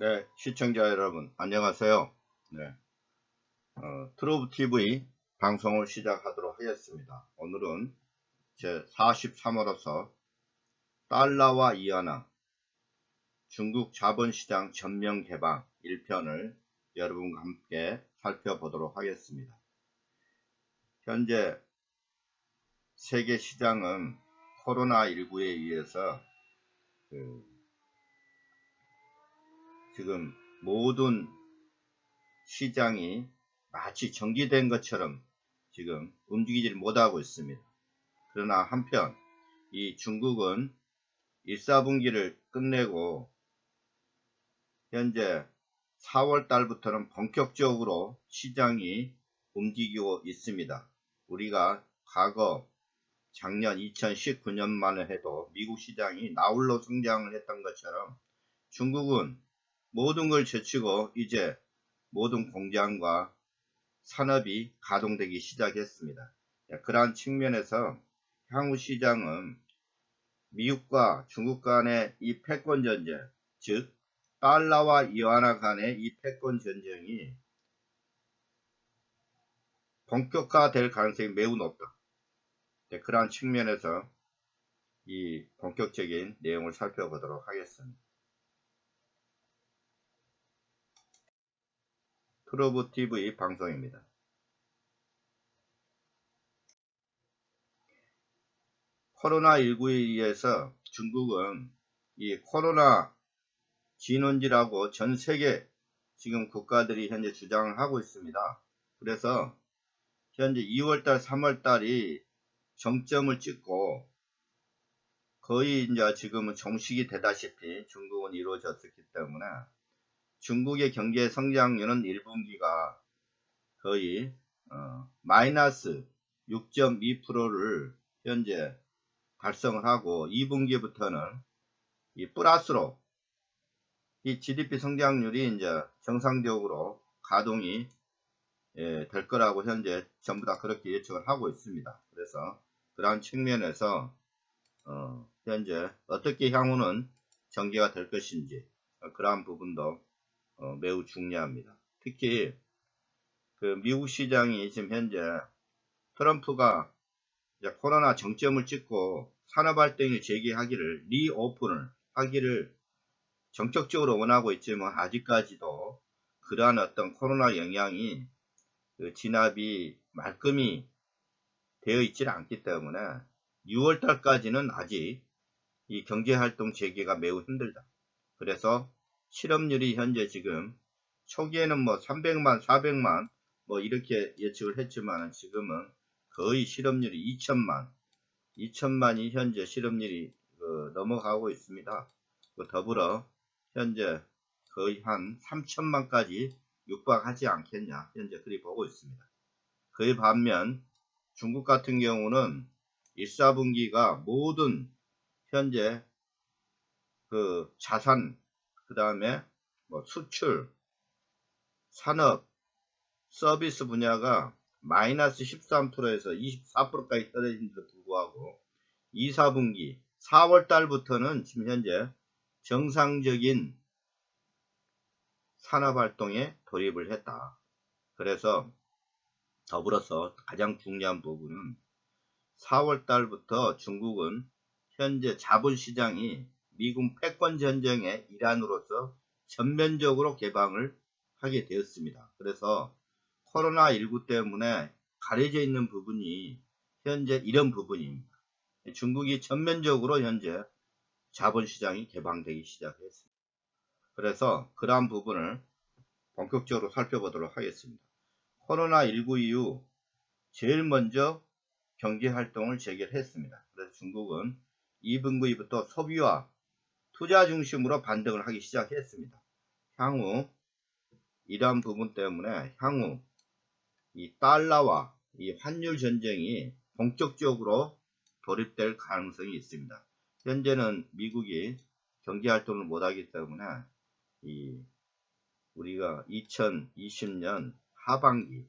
네, 시청자 여러분, 안녕하세요. 네, 트로브TV 방송을 시작하도록 하겠습니다. 오늘은 제 43화로서 달러와 위안화 중국 자본시장 전면 개방 1편을 여러분과 함께 살펴보도록 하겠습니다. 현재 세계 시장은 코로나19에 의해서 지금 모든 시장이 마치 정지된 것처럼 지금 움직이질 못하고 있습니다. 그러나 한편 이 중국은 1, 4분기를 끝내고 현재 4월 달부터는 본격적으로 시장이 움직이고 있습니다. 우리가 과거 작년 2019년만 해도 미국 시장이 나홀로 성장을 했던 것처럼 중국은 모든 걸 제치고 이제 모든 공장과 산업이 가동되기 시작했습니다. 그러한 측면에서 향후 시장은 미국과 중국 간의 이 패권 전쟁, 즉 달러와 위안화 간의 이 패권 전쟁이 본격화될 가능성이 매우 높다. 그러한 측면에서 이 본격적인 내용을 살펴보도록 하겠습니다. 트로브TV 방송입니다. 코로나19에 의해서 중국은 이 코로나 진원지라고 전 세계 지금 국가들이 현재 주장을 하고 있습니다. 그래서 현재 2월달, 3월달이 정점을 찍고 거의 이제 지금은 종식이 되다시피 중국은 이루어졌었기 때문에 중국의 경제 성장률은 1분기가 거의 마이너스 6.2%를 현재 달성을 하고 2분기부터는 이 플러스로 이 GDP 성장률이 이제 정상적으로 가동이 될 거라고 현재 전부 다 그렇게 예측을 하고 있습니다. 그래서 그러한 측면에서 현재 어떻게 향후는 전개가 될 것인지 그러한 부분도 매우 중요합니다. 특히 그 미국 시장이 지금 현재 트럼프가 이제 코로나 정점을 찍고 산업활동을 재개하기를 리오픈을 하기를 정적적으로 원하고 있지만 아직까지도 그러한 어떤 코로나 영향이 그 진압이 말끔히 되어 있지 않기 때문에 6월달까지는 아직 이 경제활동 재개가 매우 힘들다. 그래서 실업률이 현재 지금 초기에는 뭐 300만, 400만 뭐 이렇게 예측을 했지만 지금은 거의 실업률이 2천만이 현재 실업률이 넘어가고 있습니다. 더불어 현재 거의 한 3천만까지 육박하지 않겠냐 현재 그리 보고 있습니다. 그에 반면 중국 같은 경우는 1, 4분기가 모든 현재 그 자산 그 다음에 뭐 수출 산업 서비스 분야가 마이너스 13%에서 24%까지 떨어진데도 불구하고 2, 4분기 4월 달부터는 지금 현재 정상적인 산업활동에 돌입을 했다. 그래서 더불어서 가장 중요한 부분은 4월 달부터 중국은 현재 자본시장이 미국 패권 전쟁의 일환으로서 전면적으로 개방을 하게 되었습니다. 그래서 코로나19 때문에 가려져 있는 부분이 현재 이런 부분입니다. 중국이 전면적으로 현재 자본시장이 개방되기 시작했습니다. 그래서 그러한 부분을 본격적으로 살펴보도록 하겠습니다. 코로나19 이후 제일 먼저 경제활동을 재개했습니다. 그래서 중국은 2분기부터 소비와 투자 중심으로 반등을 하기 시작했습니다. 향후 이러한 부분 때문에 향후 이 달러와 이 환율 전쟁이 본격적으로 돌입될 가능성이 있습니다. 현재는 미국이 경제활동을 못하기 때문에 우리가 2020년 하반기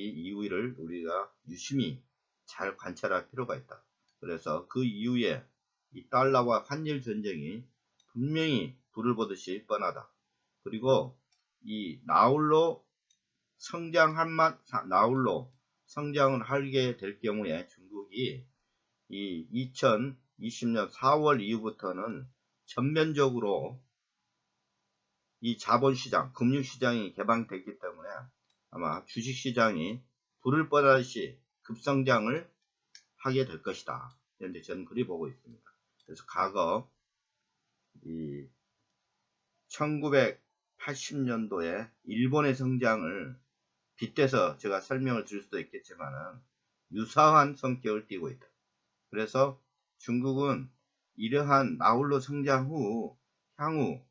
이후를 우리가 유심히 잘 관찰할 필요가 있다. 그래서 그 이후에 이 달러와 환율 전쟁이 분명히 불을 보듯이 뻔하다. 그리고 이 나홀로 성장을 하게 될 경우에 중국이 이 2020년 4월 이후부터는 전면적으로 이 자본시장, 금융시장이 개방됐기 때문에 아마 주식시장이 불을 뻔하듯이 급성장을 하게 될 것이다. 현재 저는 그리 보고 있습니다. 그래서 과거 이 1980년도에 일본의 성장을 빗대서 제가 설명을 드릴 수도 있겠지만은 유사한 성격을 띠고 있다. 그래서 중국은 이러한 나홀로 성장 후 향후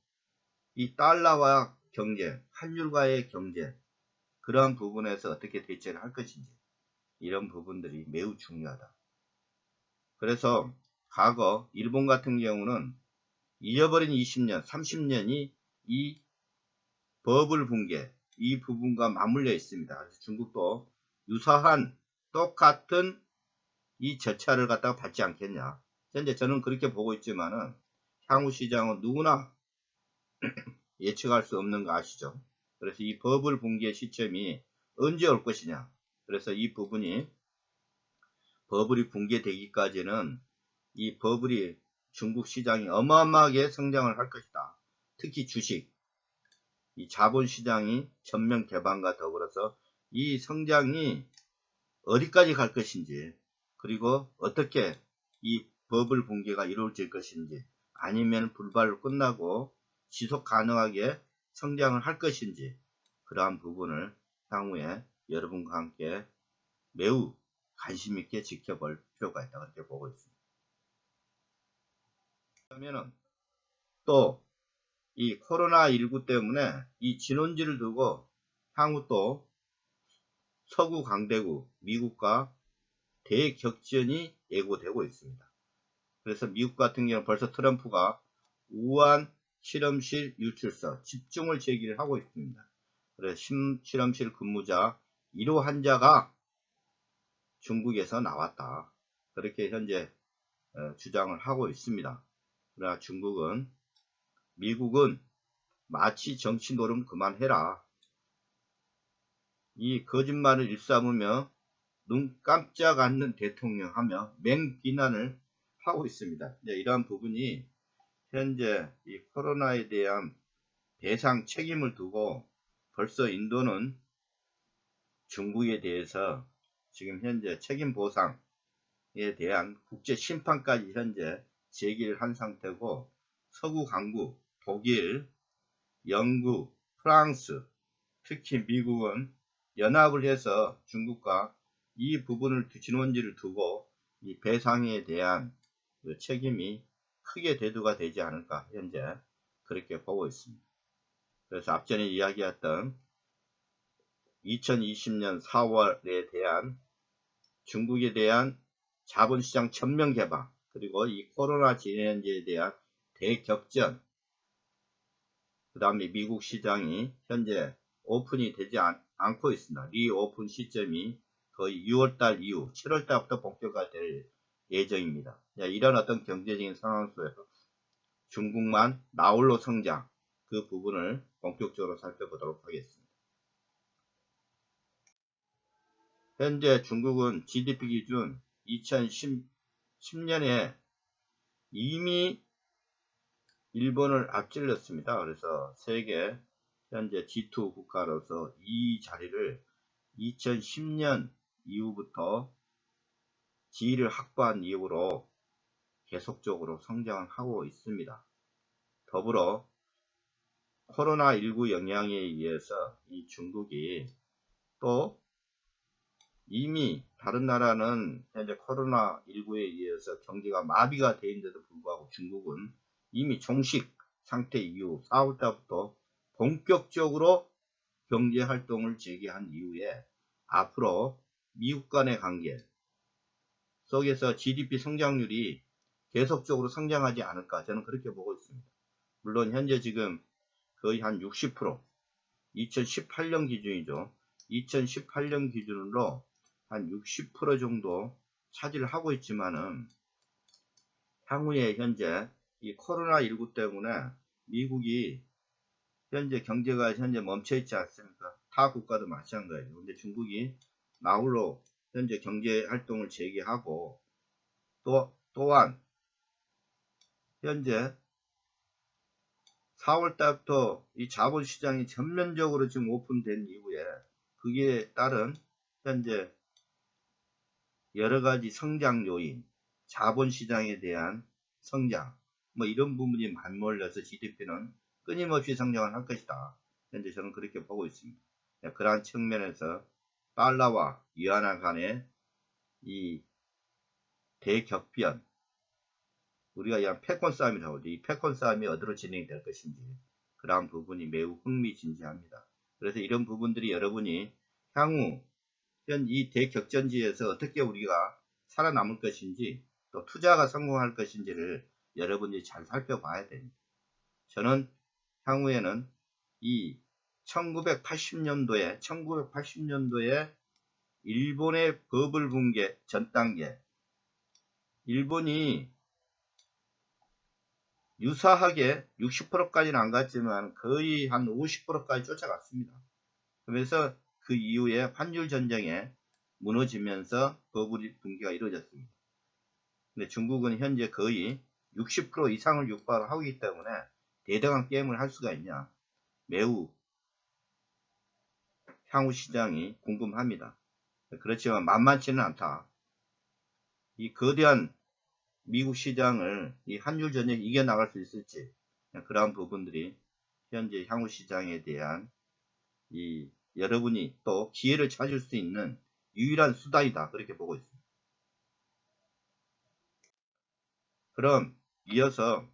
이 달러와 경제, 환율과의 경제 그러한 부분에서 어떻게 대처를 할 것인지 이런 부분들이 매우 중요하다. 그래서 과거 일본 같은 경우는 잊어버린 20년, 30년이 이 버블 붕괴 이 부분과 맞물려 있습니다. 그래서 중국도 유사한 똑같은 이 절차를 갖다가 밟지 않겠냐. 현재 저는 그렇게 보고 있지만은 향후 시장은 누구나 예측할 수 없는 거 아시죠? 그래서 이 버블 붕괴 시점이 언제 올 것이냐. 그래서 이 부분이 버블이 붕괴되기까지는 이 버블이 중국 시장이 어마어마하게 성장을 할 것이다. 특히 주식, 이 자본시장이 전면 개방과 더불어서 이 성장이 어디까지 갈 것인지 그리고 어떻게 이 버블 붕괴가 이루어질 것인지 아니면 불발로 끝나고 지속 가능하게 성장을 할 것인지 그러한 부분을 향후에 여러분과 함께 매우 관심 있게 지켜볼 필요가 있다 그렇게 보고 있습니다. 그러면은 또 이 코로나19 때문에 이 진원지를 두고 향후 또 서구 강대국 미국과 대격전이 예고되고 있습니다. 그래서 미국 같은 경우는 벌써 트럼프가 우한 실험실 유출서 집중을 제기를 하고 있습니다. 그래서 실험실 근무자 1호 환자가 중국에서 나왔다. 그렇게 현재 주장을 하고 있습니다. 그러나 미국은 마치 정치 노름 그만해라. 이 거짓말을 일삼으며 눈 깜짝 않는 대통령 하며 맹비난을 하고 있습니다. 이러한 부분이 현재 이 코로나에 대한 배상 책임을 두고 벌써 인도는 중국에 대해서 지금 현재 책임 보상에 대한 국제 심판까지 현재 제기를 한 상태고 서구 강국 독일, 영국, 프랑스, 특히 미국은 연합을 해서 중국과 이 부분을 진원지를 두고 이 배상에 대한 그 책임이 크게 대두가 되지 않을까 현재 그렇게 보고 있습니다. 그래서 앞전에 이야기했던 2020년 4월에 대한 중국에 대한 자본시장 전면 개방 그리고 이 코로나 진원지에 대한 대격전 그 다음에 미국 시장이 현재 오픈이 되지 않고 있습니다. 리오픈 시점이 거의 6월달 이후 7월달부터 본격화될 예정입니다. 이런 어떤 경제적인 상황 속에서 중국만 나홀로 성장 그 부분을 본격적으로 살펴보도록 하겠습니다. 현재 중국은 GDP 기준 2010년에 이미 일본을 앞질렀습니다. 그래서 세계 현재 G2 국가로서 이 자리를 2010년 이후부터 지위를 확보한 이후로 계속적으로 성장을 하고 있습니다. 더불어 코로나19 영향에 의해서 이 중국이 또 이미 다른 나라는 현재 코로나19에 의해서 경기가 마비가 되어 있는데도 불구하고 중국은 이미 종식 상태 이후 4월달부터 본격적으로 경제 활동을 재개한 이후에 앞으로 미국 간의 관계 속에서 GDP 성장률이 계속적으로 성장하지 않을까 저는 그렇게 보고 있습니다. 물론 현재 지금 거의 한 60% 2018년 기준이죠. 2018년 기준으로 한 60% 정도 차지를 하고 있지만은 향후에 현재 이 코로나19 때문에 미국이 현재 경제가 현재 멈춰 있지 않습니까? 타 국가도 마찬가지예요. 근데 중국이 나홀로 현재 경제 활동을 재개하고 또한 현재 4월 달부터 이 자본시장이 전면적으로 지금 오픈된 이후에 그에 따른 현재 여러가지 성장 요인, 자본시장에 대한 성장, 뭐 이런 부분이 맞물려서 GDP는 끊임없이 성장을 할 것이다. 현재 저는 그렇게 보고 있습니다. 그러한 측면에서 달러와 위안화 간의 이 대격변, 우리가 이한 패권 싸움이라고 하죠. 이 패권 싸움이 어디로 진행이 될 것인지 그러한 부분이 매우 흥미진진합니다. 그래서 이런 부분들이 여러분이 향후 현 이 대격전지에서 어떻게 우리가 살아남을 것인지 또 투자가 성공할 것인지를 여러분이 잘 살펴봐야 됩니다. 저는 향후에는 이 1980년도에 일본의 버블 붕괴 전 단계, 일본이 유사하게 60%까지는 안 갔지만 거의 한 50%까지 쫓아갔습니다. 그래서 그 이후에 환율 전쟁에 무너지면서 버블 붕괴가 이루어졌습니다. 근데 중국은 현재 거의 60% 이상을 육박을 하고 있기 때문에 대등한 게임을 할 수가 있냐, 매우 향후 시장이 궁금합니다. 그렇지만 만만치는 않다. 이 거대한 미국 시장을 이 환율 전쟁에 이겨나갈 수 있을지, 그러한 부분들이 현재 향후 시장에 대한 이 여러분이 또 기회를 찾을 수 있는 유일한 수단이다, 그렇게 보고 있습니다. 그럼 이어서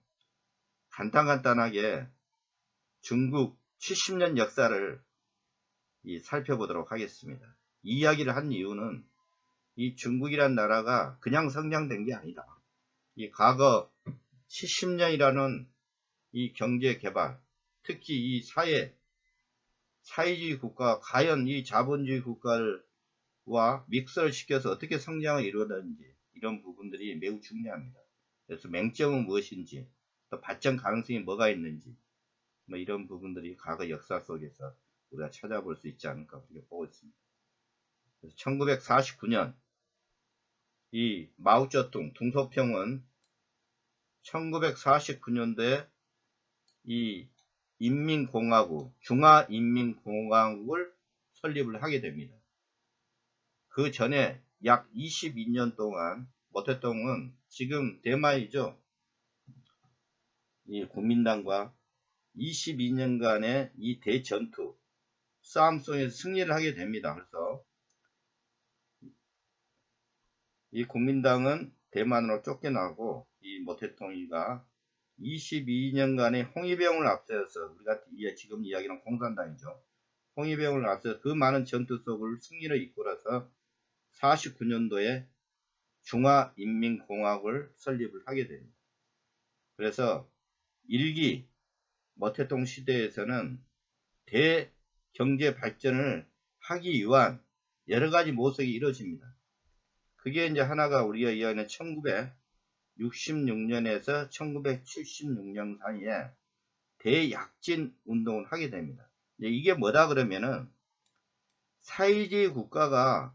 간단하게 중국 70년 역사를 살펴보도록 하겠습니다. 이 이야기를 한 이유는 이 중국이란 나라가 그냥 성장된 게 아니다. 이 과거 70년이라는 이 경제 개발, 특히 이 사회주의 국가, 과연 이 자본주의 국가와 믹스를 시켜서 어떻게 성장을 이루었는지, 이런 부분들이 매우 중요합니다. 그래서 맹점은 무엇인지, 또 발전 가능성이 뭐가 있는지, 뭐 이런 부분들이 과거 역사 속에서 우리가 찾아볼 수 있지 않을까 그렇게 보고 있습니다. 그래서 1949년 이 마오쩌둥 둥소평은 1949년도에 이 중화인민공화국을 설립을 하게 됩니다. 그 전에 약 22년 동안 모태동은 지금 대마이죠. 이 국민당과 22년간의 이 대전투 싸움 속에서 승리를 하게 됩니다. 그래서 이 국민당은 대만으로 쫓겨나고 이 모태통이가 22년간의 홍위병을 앞세워서, 우리가 지금 이야기는 공산당이죠. 홍위병을 앞세워서 그 많은 전투 속을 승리를 이끌어서 49년도에 중화인민공화국을 설립을 하게 됩니다. 그래서 1기 모태동 시대에서는 대경제 발전을 하기 위한 여러가지 모색이 이루어집니다. 그게 이제 하나가 우리가 이야기하는 1966년에서 1976년 사이에 대약진 운동을 하게 됩니다. 이게 뭐다 그러면은 사회주의 국가가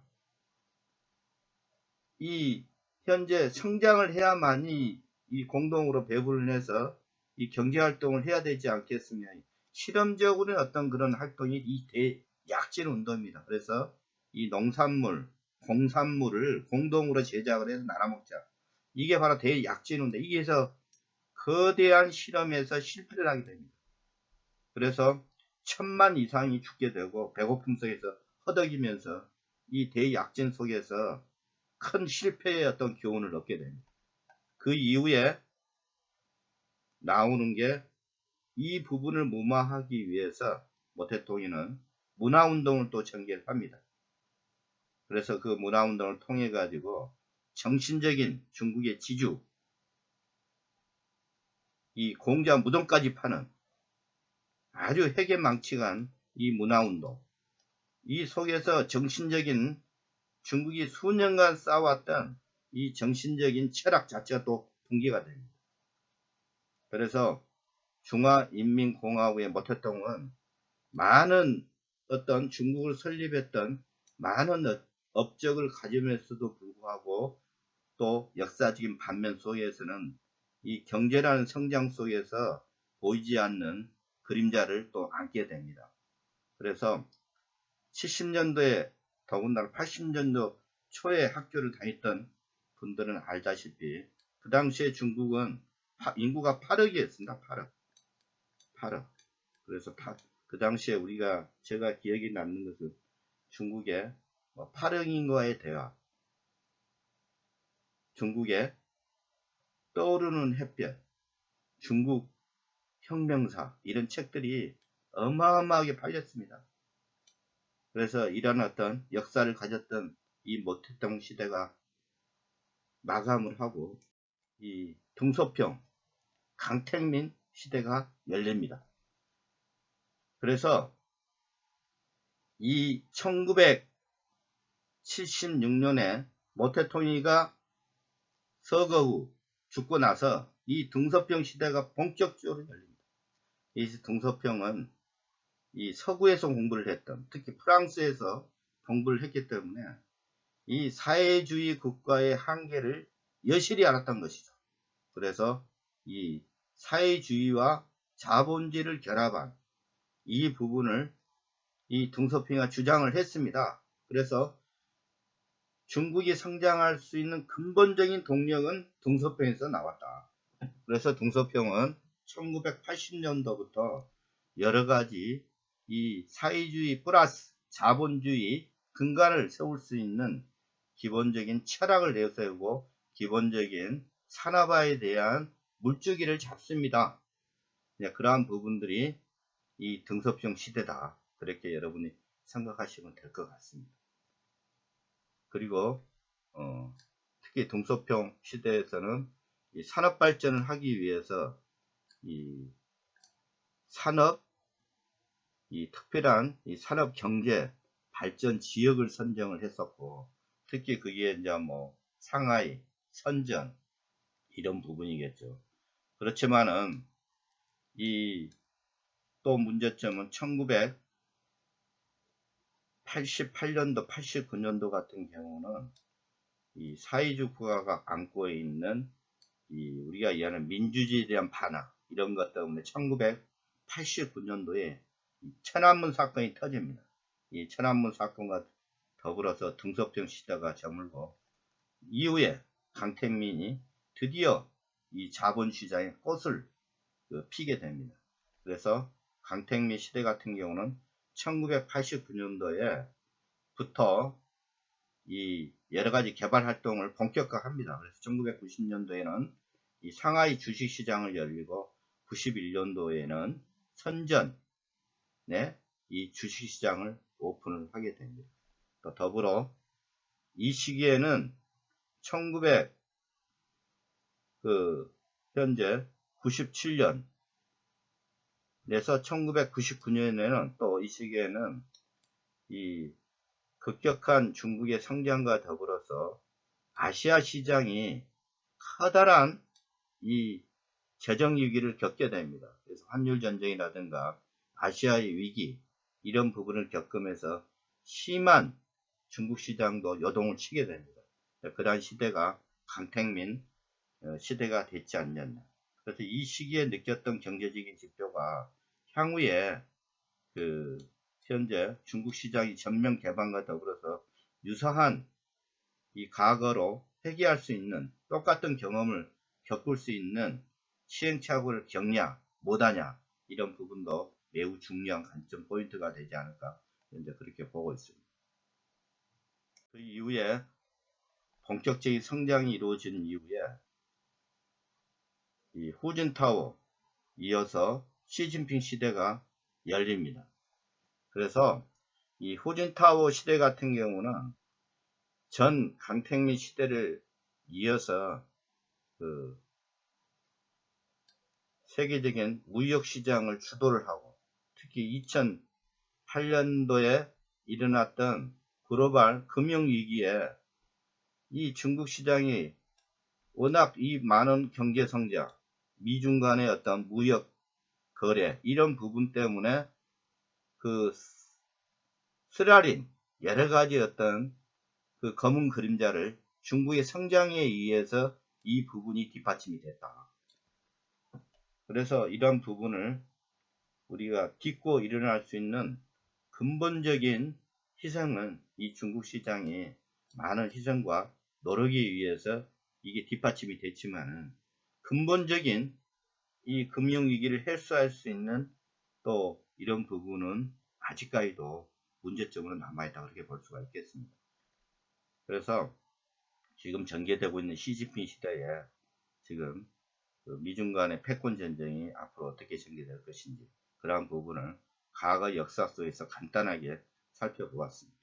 이 현재 성장을 해야만이 이 공동으로 배분을 해서 이 경제활동을 해야 되지 않겠으면, 실험적으로는 어떤 그런 활동이 이 대약진 운동입니다. 그래서 이 농산물, 공산물을 공동으로 제작을 해서 나눠먹자. 이게 바로 대약진 운동. 이게서 거대한 실험에서 실패를 하게 됩니다. 그래서 1000만 이상이 죽게 되고 배고픔 속에서 허덕이면서 이 대약진 속에서 큰 실패의 어떤 교훈을 얻게 됩니다. 그 이후에 나오는 게, 이 부분을 무마하기 위해서 모태통이는 문화운동을 또 전개합니다. 그래서 그 문화운동을 통해 가지고 정신적인 중국의 지주, 이 공자 무덤까지 파는 아주 회개망측한 이 문화운동, 이 속에서 정신적인 중국이 수년간 쌓아왔던 이 정신적인 철학 자체가 또 붕괴가 됩니다. 그래서 중화인민공화국의 모태통은 많은 어떤 중국을 설립했던 많은 업적을 가짐에서도 불구하고 또 역사적인 반면 속에서는 이 경제라는 성장 속에서 보이지 않는 그림자를 또 안게 됩니다. 그래서 70년도에 더군다나 80년도 초에 학교를 다녔던 분들은 알다시피 그 당시에 중국은 인구가 8억이었습니다. 8억. 그래서 그 당시에 제가 기억이 남는 것은 중국의 8억인과의 대화, 중국의 떠오르는 햇볕, 중국 혁명사 이런 책들이 어마어마하게 팔렸습니다. 그래서 이런 어떤 역사를 가졌던 이 모태통 시대가 마감을 하고 이 등소평 강택민 시대가 열립니다. 그래서 이 1976년에 모태통이가 서거 후 죽고 나서 이 등소평 시대가 본격적으로 열립니다. 이 등소평은 이 서구에서 공부를 했던, 특히 프랑스에서 공부를 했기 때문에 이 사회주의 국가의 한계를 여실히 알았던 것이죠. 그래서 이 사회주의와 자본주의를 결합한 이 부분을 이 등소평이가 주장을 했습니다. 그래서 중국이 성장할 수 있는 근본적인 동력은 등소평에서 나왔다. 그래서 등소평은 1980년도부터 여러 가지 이 사회주의 플러스 자본주의 근간을 세울 수 있는 기본적인 철학을 내세우고 기본적인 산업화에 대한 물줄기를 잡습니다. 그러한 부분들이 이 등소평 시대다. 그렇게 여러분이 생각하시면 될 것 같습니다. 그리고 특히 등소평 시대에서는 이 산업 발전을 하기 위해서 이 특별한 이 산업 경제 발전 지역을 선정을 했었고, 특히 그게 이제 상하이, 선전 이런 부분이겠죠. 그렇지만은 이 또 문제점은 1988년도, 89년도 같은 경우는 이 사회주의 국가가 안고 있는 우리가 이해하는 민주주의에 대한 반항 이런 것 때문에 1989년도에 천안문 사건이 터집니다. 이 천안문 사건과 더불어서 등소평 시대가 저물고 이후에 강택민이 드디어 이 자본시장의 꽃을 피게 됩니다. 그래서 강택민 시대 같은 경우는 1989년도에 부터 이 여러가지 개발 활동을 본격화합니다. 그래서 1990년도에는 이 상하이 주식시장을 열리고 91년도에는 선전 이 주식시장을 오픈을 하게 됩니다. 또 더불어 이 시기에는 현재 97년 내서 1999년에는 또 이 시기에는 이 급격한 중국의 성장과 더불어서 아시아 시장이 커다란 이 재정 위기를 겪게 됩니다. 그래서 환율 전쟁이라든가 아시아의 위기 이런 부분을 겪으면서 심한 중국 시장도 요동을 치게 됩니다. 그러한 시대가 강택민 시대가 됐지 않느냐. 그래서 이 시기에 느꼈던 경제적인 지표가 향후에 현재 중국 시장이 전면 개방과 더불어서 유사한 이 과거로 회귀할 수 있는 똑같은 경험을 겪을 수 있는 시행착오를 겪냐 못하냐 이런 부분도 매우 중요한 관점 포인트가 되지 않을까 현재 그렇게 보고 있습니다. 그 이후에 본격적인 성장이 이루어진 이후에 이 후진타오 이어서 시진핑 시대가 열립니다. 그래서 이 후진타오 시대 같은 경우는 전 강택민 시대를 이어서 세계적인 무역시장을 주도를 하고 특히 2008년도에 일어났던 글로벌 금융위기에 이 중국 시장이 워낙 이 많은 경제성장 미중 간의 어떤 무역 거래 이런 부분 때문에 그 쓰라린 여러 가지 어떤 그 검은 그림자를 중국의 성장에 의해서 이 부분이 뒷받침이 됐다. 그래서 이런 부분을 우리가 딛고 일어날 수 있는 근본적인 희생은 이 중국 시장이 많은 희생과 노력에 의해서 이게 뒷받침이 됐지만은 근본적인 이 금융위기를 해소할 수 있는 또 이런 부분은 아직까지도 문제점으로 남아있다 그렇게 볼 수가 있겠습니다. 그래서 지금 전개되고 있는 시진핑 시대에 지금 그 미중 간의 패권 전쟁이 앞으로 어떻게 전개될 것인지 그러한 부분을 과거 역사 속에서 간단하게 살펴보았습니다.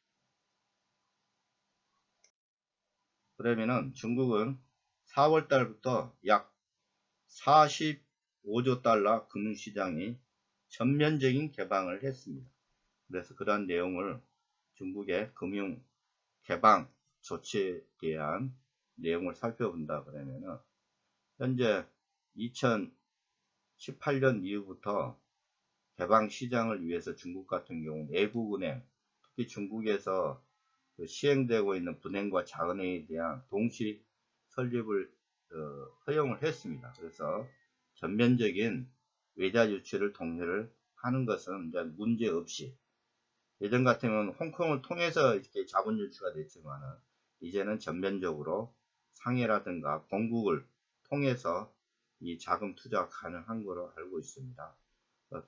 그러면은 중국은 4월 달부터 약 45조 달러 금융시장이 전면적인 개방을 했습니다. 그래서 그러한 내용을 중국의 금융 개방 조치에 대한 내용을 살펴본다 그러면은 현재 2018년 이후부터 개방 시장을 위해서 중국 같은 경우 내국은행, 특히 중국에서 시행되고 있는 분행과 자은행에 대한 동시 설립을 허용을 했습니다. 그래서 전면적인 외자 유치를 독려를 하는 것은 이제 문제 없이 예전 같으면 홍콩을 통해서 이렇게 자본 유치가 됐지만은 이제는 전면적으로 상해라든가 공국을 통해서 이 자금 투자가 가능한 것으로 알고 있습니다.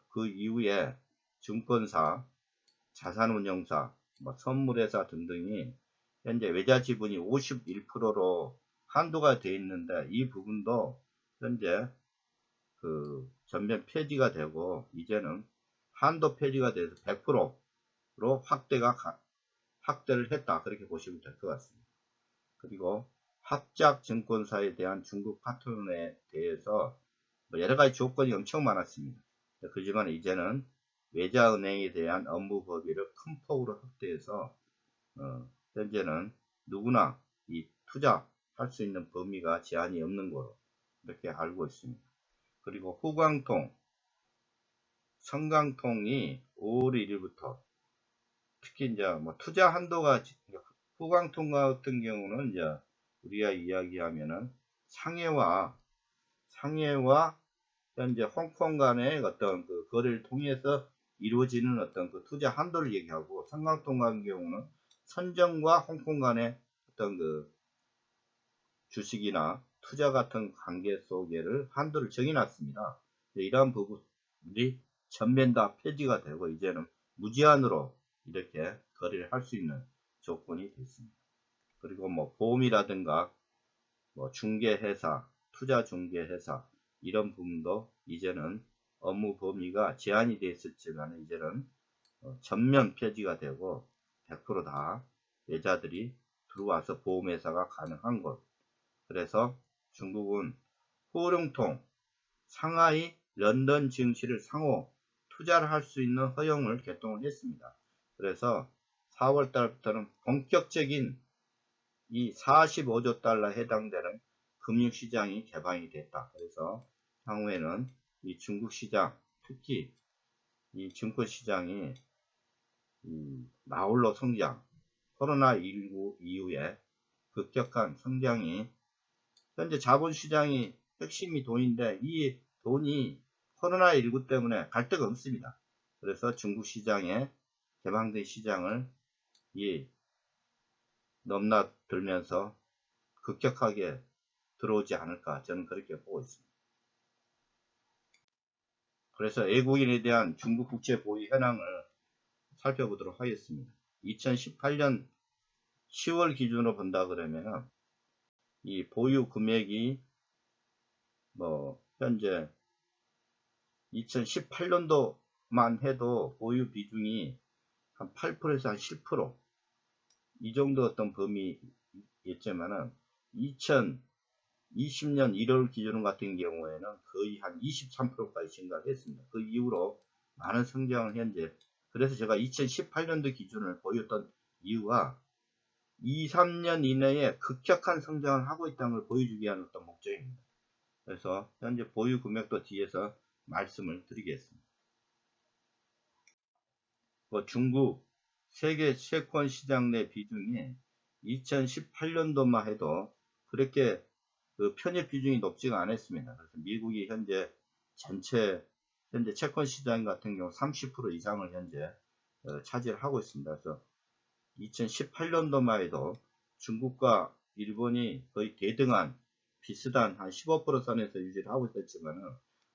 그 이후에 증권사, 자산운용사, 선물회사 등등이 현재 외자 지분이 51%로 한도가 되어 있는데 이 부분도 현재 그 전면 폐지가 되고 이제는 한도 폐지가 돼서 100%로 확대를 했다 그렇게 보시면 될 것 같습니다. 그리고 합작 증권사에 대한 중국 파트너에 대해서 여러 가지 조건이 엄청 많았습니다. 그렇지만 이제는 외자은행에 대한 업무 범위를 큰 폭으로 확대해서 현재는 누구나 이 투자할 수 있는 범위가 제한이 없는 거로 이렇게 알고 있습니다. 그리고 후광통, 성강통이 5월 1일부터 특히 이제 투자 한도가 후광통 같은 경우는 이제 우리가 이야기하면은 상해와 현재 홍콩 간의 어떤 그 거래를 통해서 이루어지는 어떤 그 투자 한도를 얘기하고 성강통 같은 경우는 선정과 홍콩 간의 어떤 그 주식이나 투자 같은 관계 속에를 한도를 정해놨습니다. 이러한 부분이 전면 다 폐지가 되고 이제는 무제한으로 이렇게 거래를 할 수 있는 조건이 됐습니다. 그리고 보험이라든가 중개회사, 투자 중개회사 이런 부분도 이제는 업무 범위가 제한이 되어 있었지만 이제는 전면 폐지가 되고 100% 다 여자들이 들어와서 보험회사가 가능한 것. 그래서 중국은 호룡통, 상하이, 런던 증시를 상호 투자를 할 수 있는 허용을 개통을 했습니다. 그래서 4월 달부터는 본격적인 이 45조 달러에 해당되는 금융시장이 개방이 됐다. 그래서 향후에는 이 중국 시장, 특히 이 증권시장이 나홀로 성장, 코로나19 이후에 급격한 성장이 현재 자본시장이 핵심이 돈인데 이 돈이 코로나19 때문에 갈 데가 없습니다. 그래서 중국 시장에 개방된 시장을 넘나들면서 급격하게 들어오지 않을까 저는 그렇게 보고 있습니다. 그래서 외국인에 대한 중국 국채 보유 현황을 살펴보도록 하겠습니다. 2018년 10월 기준으로 본다 그러면 이 보유 금액이 현재 2018년도만 해도 보유 비중이 한 8%에서 한 10% 이 정도 어떤 범위였지만은 2020년 1월 기준 같은 경우에는 거의 한 23%까지 증가했습니다. 그 이후로 많은 성장을 현재 그래서 제가 2018년도 기준을 보였던 이유가 2, 3년 이내에 급격한 성장을 하고 있다는 걸 보여주기 위한 어떤 목적입니다. 그래서 현재 보유 금액도 뒤에서 말씀을 드리겠습니다. 중국 세계 채권 시장 내 비중이 2018년도만 해도 그렇게 편입 비중이 높지가 않았습니다. 그래서 미국이 현재 채권 시장 같은 경우 30% 이상을 현재 차지하고 있습니다. 그래서 2018년도만 해도 중국과 일본이 거의 대등한 비슷한 한 15% 선에서 유지를 하고 있었지만은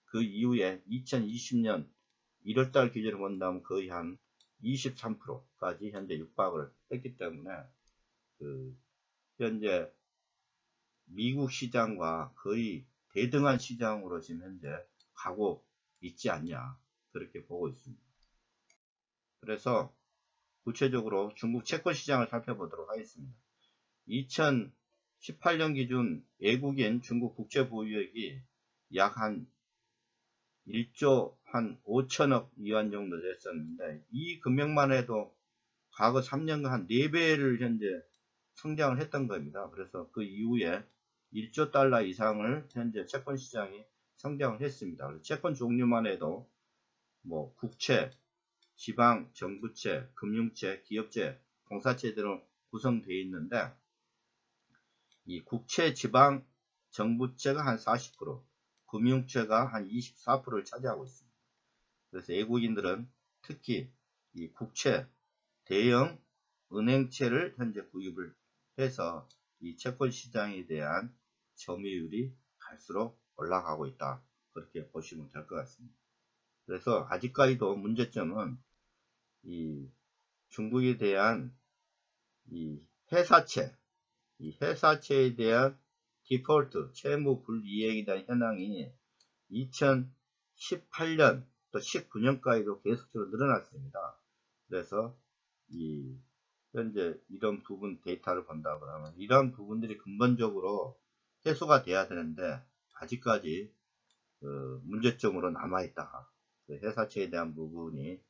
그 이후에 2020년 1월달 기준으로 본다면 거의 한 23%까지 현재 육박을 했기 때문에 현재 미국 시장과 거의 대등한 시장으로 지금 현재 가고 있지 않냐 그렇게 보고 있습니다. 그래서 구체적으로 중국 채권 시장을 살펴보도록 하겠습니다. 2018년 기준 외국인 중국 국채 보유액이 약 한 1조 한 5천억 위안 정도 됐었는데 이 금액만 해도 과거 3년간 한 4배를 현재 성장을 했던 겁니다. 그래서 그 이후에 1조 달러 이상을 현재 채권 시장이 성장을 했습니다. 그래서 채권 종류만 해도 뭐 국채, 지방 정부채, 금융채, 기업채, 공사채 등으로 구성되어 있는데 이 국채, 지방 정부채가 한 40%, 금융채가 한 24%를 차지하고 있습니다. 그래서 외국인들은 특히 이 국채, 대형 은행채를 현재 구입을 해서 이 채권 시장에 대한 점유율이 갈수록 올라가고 있다. 그렇게 보시면 될 것 같습니다. 그래서 아직까지도 문제점은 이 중국에 대한 이 회사채에 대한 디폴트, 채무 불이행에 대한 현황이 2018년 또 19년까지도 계속적으로 늘어났습니다. 그래서 현재 이런 부분 데이터를 본다 그러면 이런 부분들이 근본적으로 해소가 돼야 되는데 아직까지 문제점으로 남아있다. 회사채에 대한 부분이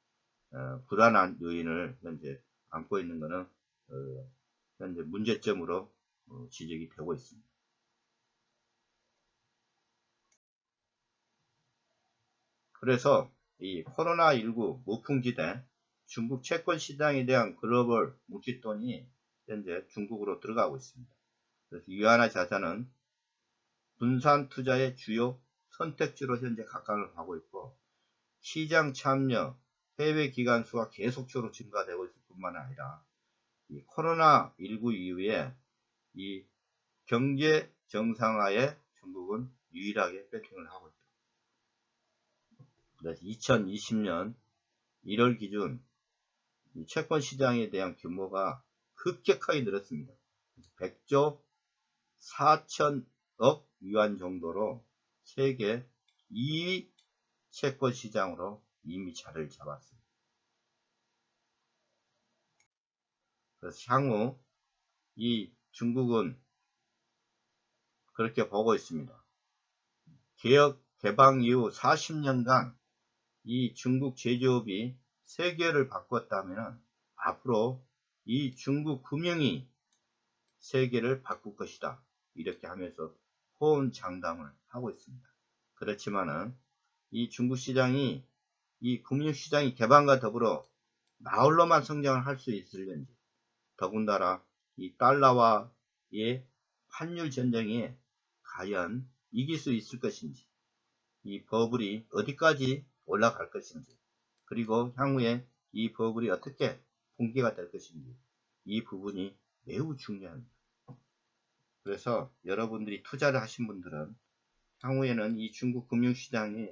불안한 요인을 현재 안고 있는 것은 현재 문제점으로 지적이 되고 있습니다. 그래서 이 코로나19 무풍지대 중국 채권 시장에 대한 글로벌 묵시돈이 현재 중국으로 들어가고 있습니다. 그래서 위안화 자산은 분산 투자의 주요 선택지로 현재 각광을 하고 있고 시장 참여 해외 기관 수가 계속적으로 증가되고 있을 뿐만 아니라 이 코로나19 이후에 이 경제 정상화에 중국은 유일하게 배팅을 하고 있다. 그래서 2020년 1월 기준 이 채권 시장에 대한 규모가 급격하게 늘었습니다. 100조 4천억 위안 정도로 세계 2위 채권 시장으로 이미 자리를 잡았습니다. 그래서 향후 이 중국은 그렇게 보고 있습니다. 개혁 개방 이후 40년간 이 중국 제조업이 세계를 바꿨다면 앞으로 이 중국 금융이 세계를 바꿀 것이다. 이렇게 하면서 호언장담을 하고 있습니다. 그렇지만은 이 중국 시장이 이 금융시장이 개방과 더불어 나홀로만 성장을 할 수 있을는지 더군다나 이 달러와의 환율 전쟁에 과연 이길 수 있을 것인지 이 버블이 어디까지 올라갈 것인지 그리고 향후에 이 버블이 어떻게 붕괴가 될 것인지 이 부분이 매우 중요합니다. 그래서 여러분들이 투자를 하신 분들은 향후에는 이 중국 금융시장이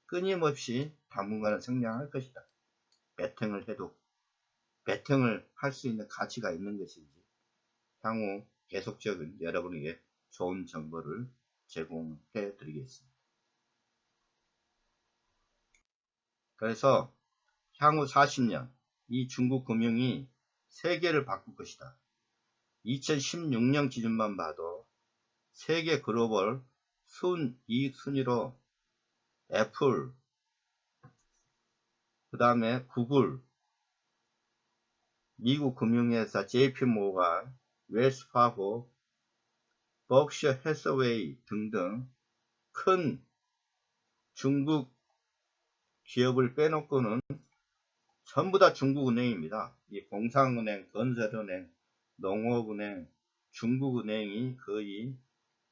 끊임없이 당분간은 성장할 것이다. 배팅을 할 수 있는 가치가 있는 것인지 향후 계속적인 여러분에게 좋은 정보를 제공해 드리겠습니다. 그래서 향후 40년 이 중국 금융이 세계를 바꿀 것이다. 2016년 기준만 봐도 세계 글로벌 순이익 순위로 애플, 그 다음에 구글, 미국 금융회사 JP모간, 웰스파고, 버크셔 해서웨이 등등 큰 중국 기업을 빼놓고는 전부 다 중국은행입니다. 이 공상은행, 건설은행, 농업은행, 중국은행이 거의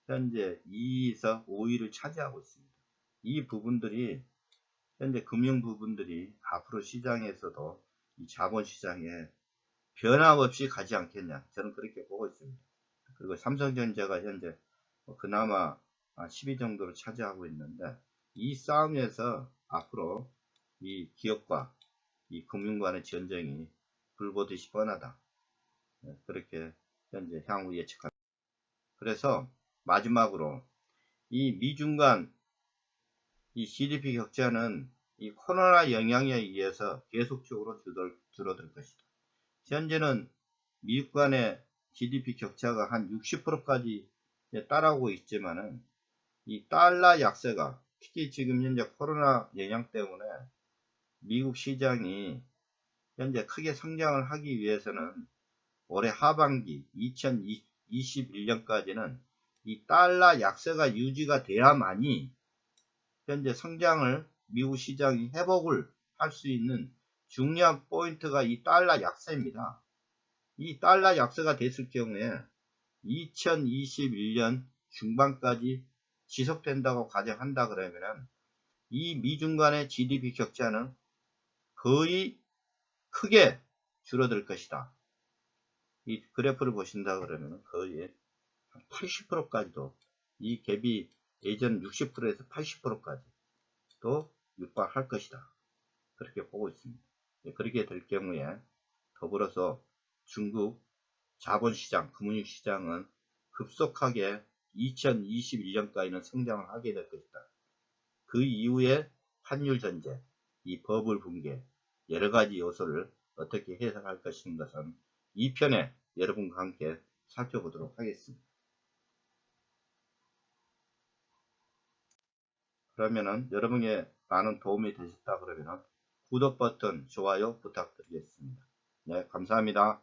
현재 2위에서 5위를 차지하고 있습니다. 이 부분들이 현재 금융 부분들이 앞으로 시장에서도 이 자본시장에 변함없이 가지 않겠냐, 저는 그렇게 보고 있습니다. 그리고 삼성전자가 현재 그나마 10위 정도를 차지하고 있는데, 이 싸움에서 앞으로 이 기업과 이 금융 간의 전쟁이 불보듯이 뻔하다, 그렇게 현재 향후 예측합니다. 그래서 마지막으로 이 미중 간 이 GDP 격차는 이 코로나 영향에 의해서 계속적으로 줄어들 것이다. 현재는 미국 간의 GDP 격차가 한 60%까지 따라오고 있지만은, 이 달러 약세가 특히 지금 현재 코로나 영향 때문에 미국 시장이 현재 크게 성장을 하기 위해서는 올해 하반기 2021년까지는 이 달러 약세가 유지가 돼야만이 현재 성장을 미국 시장이 회복을 할 수 있는 중요한 포인트가 이 달러 약세입니다. 이 달러 약세가 됐을 경우에 2021년 중반까지 지속된다고 가정한다 그러면은 이 미중 간의 GDP 격차는 거의 크게 줄어들 것이다. 이 그래프를 보신다 그러면 거의 80%까지도, 이 갭이 예전 60%에서 80%까지 또 육박할 것이다, 그렇게 보고 있습니다. 그렇게 될 경우에 더불어서 중국 자본시장, 금융시장은 급속하게 2021년까지는 성장을 하게 될 것이다. 그 이후에 환율 전제, 이 버블 붕괴, 여러가지 요소를 어떻게 해석할 것인 것은 2편에 여러분과 함께 살펴보도록 하겠습니다. 그러면은 여러분의 많은 도움이 되셨다 그러면은 구독 버튼, 좋아요 부탁드리겠습니다. 네, 감사합니다.